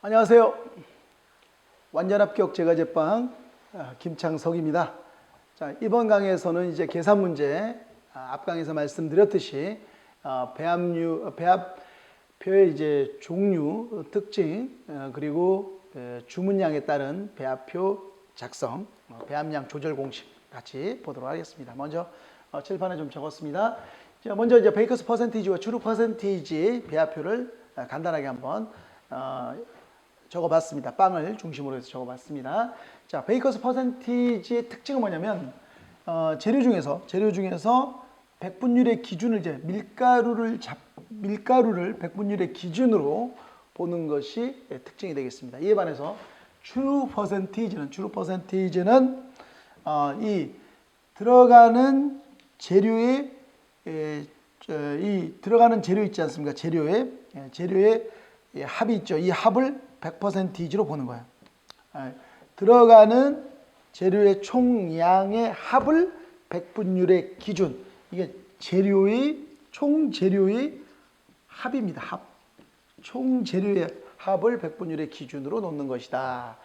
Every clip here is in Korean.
안녕하세요. 완전합격 제과제빵 김창석입니다. 자, 이번 강의에서는 이제 계산 문제, 앞 강에서 말씀드렸듯이 배합표의 이제 종류, 특징, 그리고 주문량에 따른 배합표 작성, 배합량 조절 공식 같이 보도록 하겠습니다. 먼저 칠판에 좀 적었습니다. 자, 먼저 이제 베이커스 퍼센티지와 추루 퍼센티지 배합표를 간단하게 한번 적어봤습니다. 빵을 중심으로 해서 적어봤습니다. 자, 베이커스 퍼센티지의 특징은 뭐냐면 재료 중에서 백분율의 기준을 이제 밀가루를 백분율의 기준으로 보는 것이 특징이 되겠습니다. 이에 반해서 추루 퍼센티지는 이 들어가는 재료의 들어가는 재료 있지 않습니까? 재료의 합이 있죠. 이 합을 100%로 보는 거예요. 들어가는 재료의 총량의 합을 백분율의 기준. 이게 총 재료의 합입니다. 총 재료의 합을 백분율의 기준으로 놓는 것이다.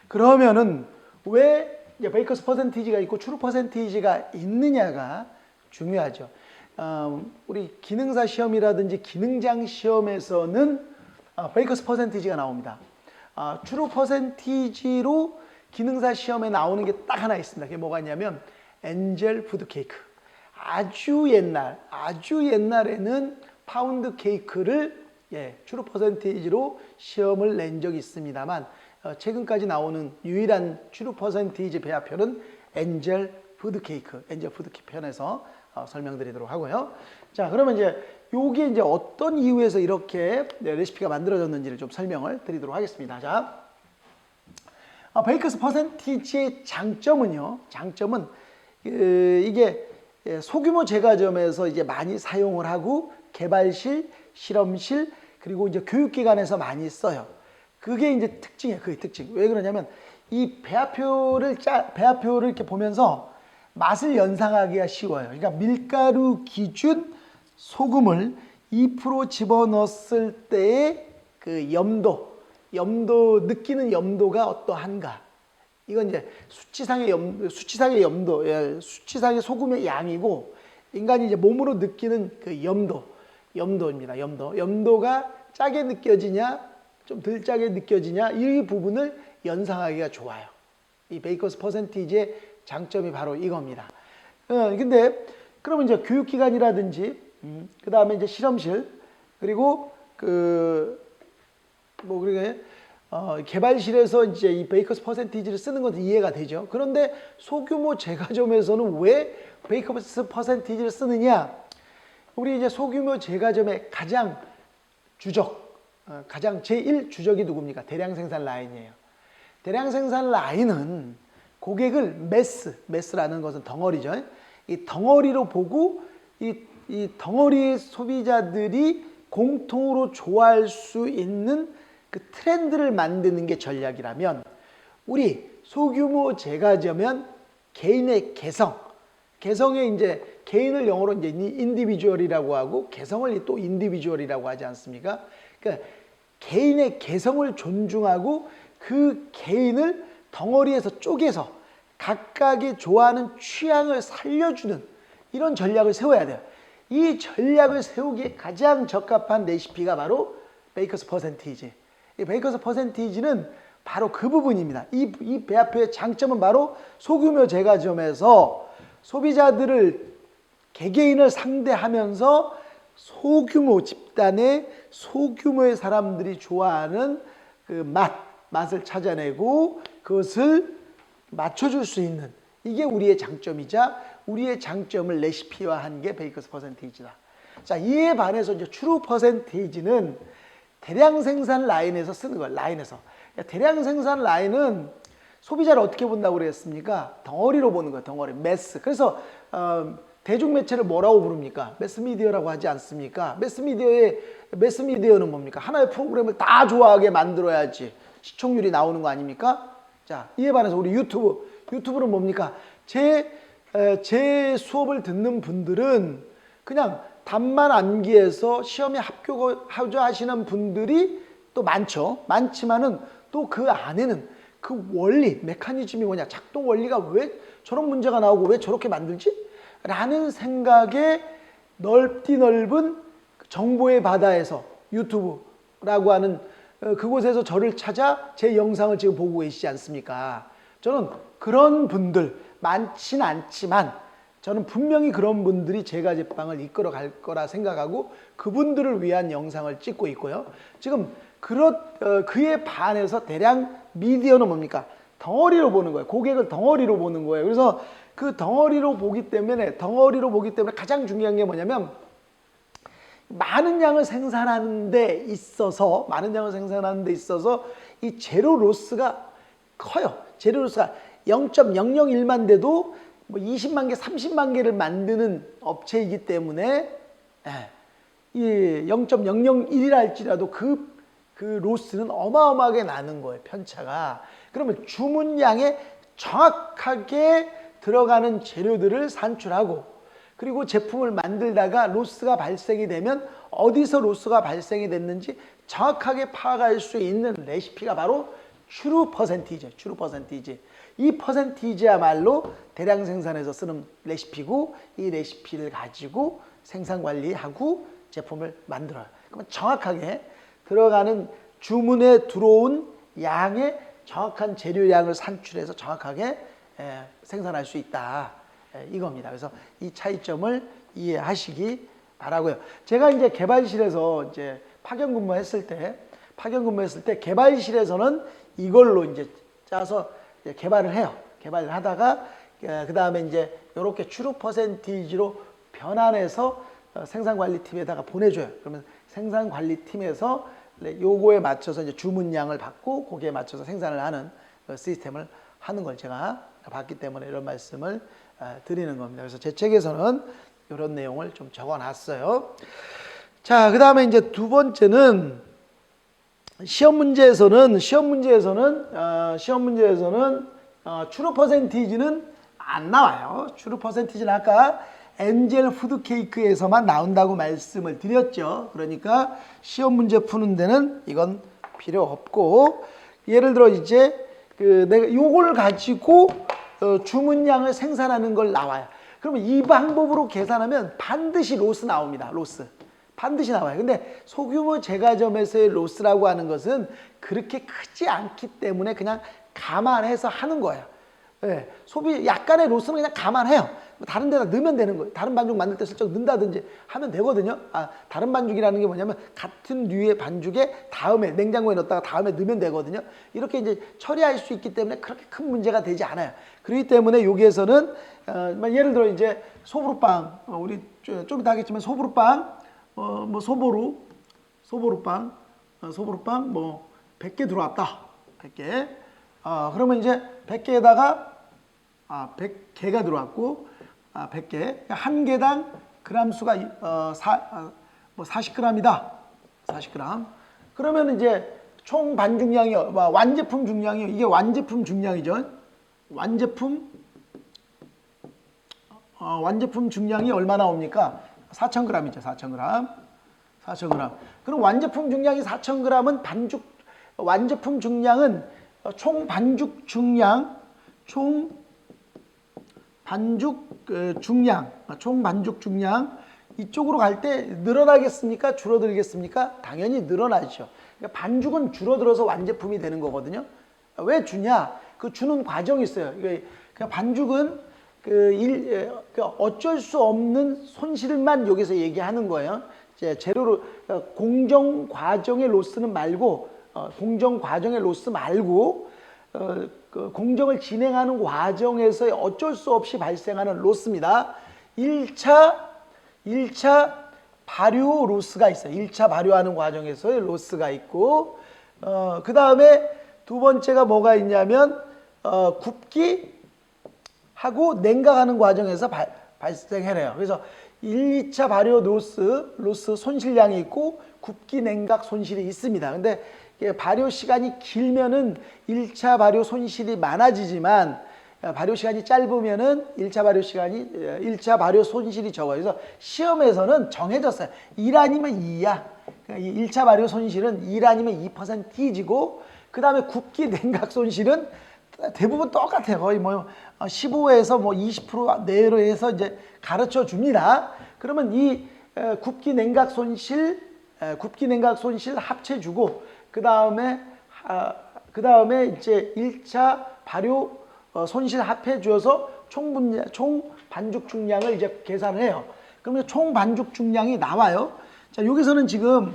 그러면은 왜 베이커스 퍼센티지가 있고 추루 퍼센티지가 있느냐가 중요하죠. 우리 기능사 시험이라든지 기능장 시험에서는 베이커스 퍼센티지가 나옵니다. 추루 퍼센티지로 기능사 시험에 나오는 게 딱 하나 있습니다. 그게 뭐가 있냐면 엔젤 푸드 케이크. 아주 옛날에는 파운드 케이크를 추루 퍼센티지로 시험을 낸 적이 있습니다만 최근까지 나오는 유일한 추루 퍼센티지 배합표는 엔젤 푸드 케이크 편에서 설명드리도록 하고요. 자, 그러면 이제 요게 이제 어떤 이유에서 이렇게 레시피가 만들어졌는지를 좀 설명을 드리도록 하겠습니다. 자, 베이커스 퍼센티지의 장점은 이게 소규모 제과점에서 이제 많이 사용을 하고 개발실, 실험실, 그리고 이제 교육기관에서 많이 써요. 그게 이제 특징이에요. 그게 특징. 왜 그러냐면 이 배합표를 이렇게 보면서 맛을 연상하기가 쉬워요. 그러니까 밀가루 기준 소금을 2% 집어넣었을 때의 그 염도 느끼는 염도가 어떠한가? 이건 이제 수치상의 소금의 양이고 인간이 이제 몸으로 느끼는 그 염도입니다. 염도가 짜게 느껴지냐, 좀 덜 짜게 느껴지냐, 이 부분을 연상하기가 좋아요. 이 베이커스 퍼센티지의 장점이 바로 이겁니다. 근데 그러면 이제 교육기관이라든지 그 다음에 이제 실험실 그리고 개발실에서 이제 이 베이커스 퍼센티지를 쓰는 것은 이해가 되죠. 그런데 소규모 제과점에서는 왜 베이커스 퍼센티지를 쓰느냐? 우리 이제 소규모 제과점의 가장 제1 주적이 누굽니까? 대량 생산 라인이에요. 대량 생산 라인은 고객을 매스라는 것은 덩어리죠. 이 덩어리로 보고 이 덩어리의 소비자들이 공통으로 좋아할 수 있는 그 트렌드를 만드는 게 전략이라면 우리 소규모 제과점은 개인의 개성에 이제 개인을 영어로 이제 인디비주얼이라고 하고 개성을 또 인디비주얼이라고 하지 않습니까? 그러니까 개인의 개성을 존중하고 그 개인을 덩어리에서 쪼개서 각각의 좋아하는 취향을 살려주는 이런 전략을 세워야 돼요. 이 전략을 세우기에 가장 적합한 레시피가 바로 베이커스 퍼센티지. 이 베이커스 퍼센티지는 바로 그 부분입니다. 이 배합표의 장점은 바로 소규모 제과점에서 소비자들을 개개인을 상대하면서 소규모 집단의 소규모의 사람들이 좋아하는 그 맛을 찾아내고 그것을 맞춰줄 수 있는 이게 우리의 장점이자 우리의 장점을 레시피화한 게 베이커스 퍼센티지다. 자, 이에 반해서 이제 추루 퍼센티지는 대량 생산 라인에서 쓰는 거예요. 대량 생산 라인은 소비자를 어떻게 본다고 그랬습니까? 덩어리로 보는 거예요. 덩어리, 매스. 그래서 대중매체를 뭐라고 부릅니까? 매스미디어라고 하지 않습니까? 매스미디어는 뭡니까? 하나의 프로그램을 다 좋아하게 만들어야지 시청률이 나오는 거 아닙니까? 자, 이에 반해서 우리 유튜브는 뭡니까? 제 수업을 듣는 분들은 그냥 답만 암기해서 시험에 합격하자 하시는 분들이 또 많죠. 많지만은 또 그 안에는 그 원리, 메커니즘이 뭐냐, 작동 원리가 왜 저런 문제가 나오고 왜 저렇게 만들지? 라는 생각에 넓디 넓은 정보의 바다에서 유튜브라고 하는 그곳에서 저를 찾아 제 영상을 지금 보고 계시지 않습니까? 저는 그런 분들 많진 않지만 저는 분명히 그런 분들이 제가 제빵을 이끌어 갈 거라 생각하고 그분들을 위한 영상을 찍고 있고요. 지금 그에 반해서 대량 미디어는 뭡니까? 덩어리로 보는 거예요. 고객을 덩어리로 보는 거예요. 그래서 그 덩어리로 보기 때문에 가장 중요한 게 뭐냐면 많은 양을 생산하는 데 있어서 이 제로 로스가 커요. 제로 로스가 0.001만 대도 뭐 20만 개, 30만 개를 만드는 업체이기 때문에 이 0.001이라 할지라도 그 로스는 어마어마하게 나는 거예요. 편차가. 그러면 주문량에 정확하게 들어가는 재료들을 산출하고 그리고 제품을 만들다가 로스가 발생이 되면 어디서 로스가 발생이 됐는지 정확하게 파악할 수 있는 레시피가 바로 트루 퍼센티지. 이 퍼센티지야말로 대량 생산해서 쓰는 레시피고 이 레시피를 가지고 생산 관리하고 제품을 만들어요. 그러면 정확하게 들어가는 주문에 들어온 양의 정확한 재료량을 산출해서 정확하게 생산할 수 있다. 이겁니다. 그래서 이 차이점을 이해하시기 바라고요. 제가 이제 개발실에서 이제 파견 근무했을 때 개발실에서는 이걸로 이제 짜서 이제 개발을 해요. 개발을 하다가 그 다음에 이제 이렇게 트루 퍼센티지로 변환해서 생산관리팀에다가 보내줘요. 그러면 생산관리팀에서 요거에 맞춰서 이제 주문량을 받고 거기에 맞춰서 생산을 하는 시스템을 하는 걸 제가 봤기 때문에 이런 말씀을 드리는 겁니다. 그래서 제 책에서는 이런 내용을 좀 적어놨어요. 자, 그 다음에 이제 두 번째는 시험 문제에서는 트루 퍼센티지는 안 나와요. 트루 퍼센티지는 아까 엔젤 푸드 케이크에서만 나온다고 말씀을 드렸죠. 그러니까 시험 문제 푸는 데는 이건 필요 없고 예를 들어 이제 내가 요걸 가지고 주문량을 생산하는 걸 나와요. 그러면 이 방법으로 계산하면 반드시 로스 나옵니다. 로스. 반드시 나와요. 근데 소규모 제과점에서의 로스라고 하는 것은 그렇게 크지 않기 때문에 그냥 감안해서 하는 거예요. 네, 약간의 로스는 그냥 감안해요. 다른 데다 넣으면 되는 거예요. 다른 반죽 만들 때 슬쩍 넣는다든지 하면 되거든요. 다른 반죽이라는 게 뭐냐면 같은 류의 반죽에 다음에 냉장고에 넣었다가 다음에 넣으면 되거든요. 이렇게 이제 처리할 수 있기 때문에 그렇게 큰 문제가 되지 않아요. 그렇기 때문에 여기에서는 예를 들어 이제 소보루빵 우리 좀 이따 하겠지만 소보루빵 뭐 소보루빵 뭐 100개 들어왔다. 100개. 그러면 이제 100개에다가 100개가 들어왔고 100개. 한 개당 그람 수가 40g이다. 40g. 그러면 이제 총 반죽량이 완제품 중량이 이게 완제품 중량이죠. 완제품 중량이 얼마 나옵니까? 4,000g이죠. 4,000g. 그럼 완제품 중량이 4,000g은 완제품 중량은 총 반죽 중량 이쪽으로 갈 때 늘어나겠습니까? 줄어들겠습니까? 당연히 늘어나죠. 그러니까 반죽은 줄어들어서 완제품이 되는 거거든요. 왜 주냐? 그 주는 과정이 있어요. 그러니까 반죽은 어쩔 수 없는 손실만 여기서 얘기하는 거예요. 재료로 공정 과정의 로스는 말고 그 공정을 진행하는 과정에서 어쩔 수 없이 발생하는 로스입니다. 1차 발효 로스가 있어요. 1차 발효하는 과정에서의 로스가 있고 그 다음에 두 번째가 뭐가 있냐면 굽기 하고 냉각하는 과정에서 발생해요. 그래서 1, 2차 발효 로스 손실량이 있고 굽기 냉각 손실이 있습니다. 근데 발효 시간이 길면은 1차 발효 손실이 많아지지만 발효 시간이 짧으면은 1차 발효 손실이 적어요. 그래서 시험에서는 정해졌어요. 1 아니면 2야. 그러니까 이 1차 발효 손실은 1 아니면 2%이지고 그 다음에 굽기 냉각 손실은 대부분 똑같아요. 거의 뭐 15에서 뭐 20% 내로 해서 이제 가르쳐 줍니다. 그러면 이 굽기 냉각 손실 합쳐주고 그 다음에 이제 1차 발효 손실 합해 주어서 총 반죽 중량을 이제 계산을 해요. 그러면 총 반죽 중량이 나와요. 자, 여기서는 지금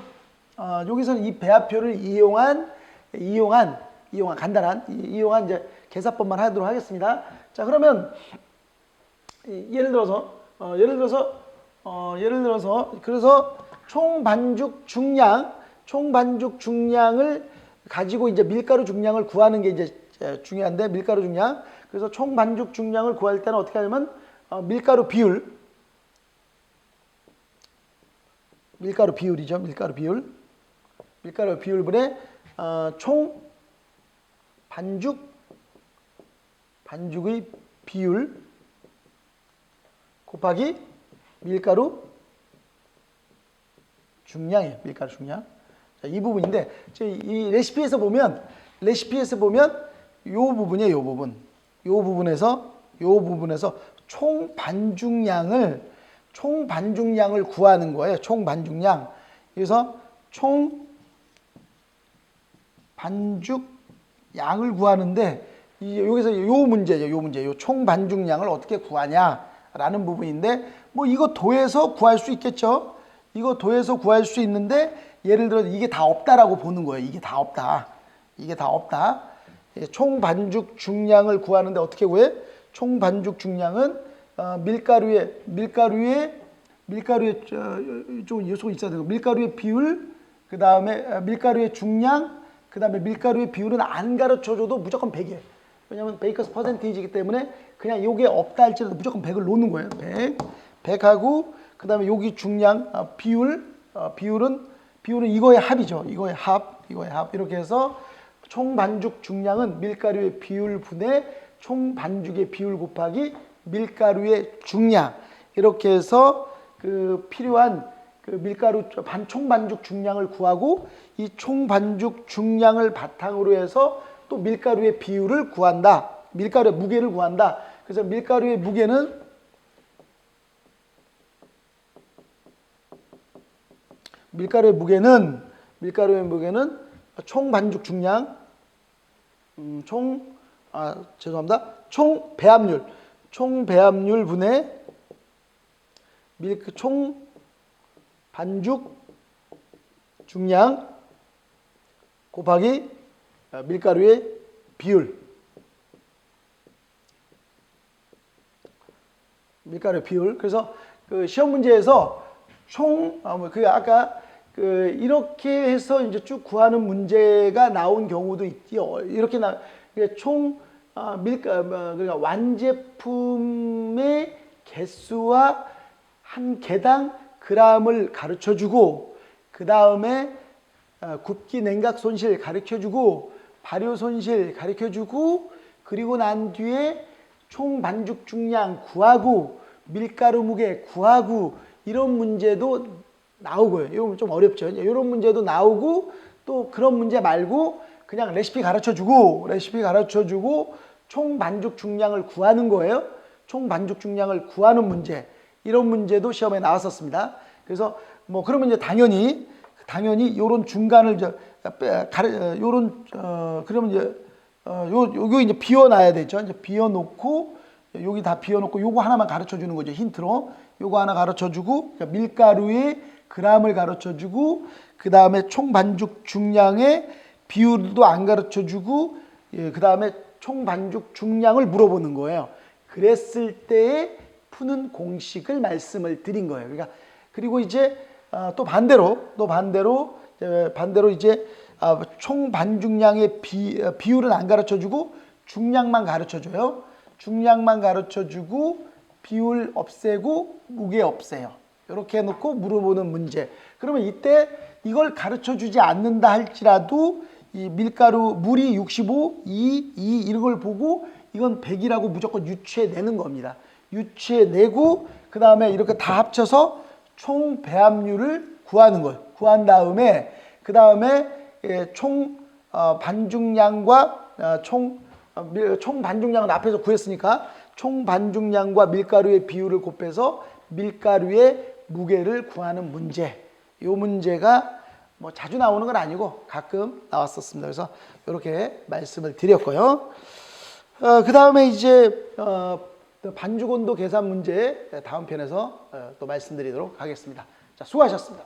여기서는 이 배합표를 이용한 간단한 이제 계산법만 하도록 하겠습니다. 자, 그러면 예를 들어서 그래서 총 반죽 중량을 가지고 이제 밀가루 중량을 구하는 게 이제 중요한데, 밀가루 중량. 그래서 총 반죽 중량을 구할 때는 어떻게 하냐면 밀가루 비율이죠. 밀가루 비율분의 총 반죽의 비율 곱하기 밀가루 중량이에요. 밀가루 중량. 자, 이 부분인데 이 레시피에서 보면 요 부분이에요. 요 부분에서 총 반죽량을 구하는 거예요. 총 반죽량. 그래서 총 반죽량을 구하는데 여기서 요 문제죠. 총 반죽량을 어떻게 구하냐라는 부분인데, 뭐 이거 도해서 구할 수 있겠죠. 이거 도해서 구할 수 있는데, 예를 들어 이게 다 없다라고 보는 거예요. 이게 다 없다. 총 반죽 중량을 구하는데 어떻게 구해? 총 반죽 중량은 밀가루에 좀 요소가 있어야 되고, 밀가루의 비율, 그 다음에 밀가루의 중량, 그 다음에 밀가루의 비율은 안 가르쳐줘도 무조건 100이에요. 왜냐면 베이커스 퍼센테이지이기 때문에 그냥 요게 없다 할지라도 무조건 100을 놓는 거예요. 100하고 그 다음에 여기 중량 비율은 이거의 합이죠. 이거의 합 이렇게 해서 총 반죽 중량은 밀가루의 비율 분의 총 반죽의 비율 곱하기 밀가루의 중량, 이렇게 해서 그 필요한 그 밀가루 총 반죽 중량을 구하고, 이 총 반죽 중량을 바탕으로 해서 또 밀가루의 비율을 구한다. 밀가루의 무게를 구한다. 그래서 밀가루의 무게는 총 반죽 중량, 총 배합률 분의 총 반죽 중량 곱하기 밀가루의 비율. 그래서 그 시험 문제에서 아까 이렇게 해서 이제 쭉 구하는 문제가 나온 경우도 있죠. 이렇게 그러니까 완제품의 개수와 한 개당 g을 가르쳐주고, 그 다음에 굽기 냉각 손실 가르쳐주고, 발효 손실 가르쳐주고, 그리고 난 뒤에 총 반죽 중량 구하고, 밀가루 무게 구하고, 이런 문제도 나오고요. 이건 좀 어렵죠. 이런 문제도 나오고, 또 그런 문제 말고 그냥 레시피 가르쳐주고 총 반죽 중량을 구하는 거예요. 총 반죽 중량을 구하는 문제, 이런 문제도 시험에 나왔었습니다. 그래서 뭐 그러면 이제 당연히 요런 중간을 그러면 이제 요거 이제 비워놔야 되죠. 이제 비워놓고, 여기 다 비워놓고 요거 하나만 가르쳐 주는 거죠. 힌트로 요거 하나 가르쳐 주고, 밀가루의 g을 가르쳐 주고, 그 다음에 총 반죽 중량의 비율도 안 가르쳐 주고, 그 다음에 총 반죽 중량을 물어보는 거예요. 그랬을 때에 푸는 공식을 말씀을 드린 거예요. 그러니까 그리고 이제 또 반대로 이제 총 반죽량의 비율은 안 가르쳐 주고 중량만 가르쳐 줘요. 중량만 가르쳐 주고 비율 없애고 무게 없애요. 이렇게 해놓고 물어보는 문제. 그러면 이때 이걸 가르쳐 주지 않는다 할지라도 이 밀가루 물이 65, 2 이런 걸 보고 이건 100이라고 무조건 유추해내는 겁니다. 유추해내고 그 다음에 이렇게 다 합쳐서 총 배합률을 구하는 걸 구한 다음에 그 다음에 총 반죽량과 총 반죽량은 앞에서 구했으니까 총 반죽량과 밀가루의 비율을 곱해서 밀가루의 무게를 구하는 문제. 이 문제가 뭐 자주 나오는 건 아니고 가끔 나왔었습니다. 그래서 이렇게 말씀을 드렸고요. 그 다음에 이제 반죽 온도 계산 문제 다음 편에서 또 말씀드리도록 하겠습니다. 자, 수고하셨습니다.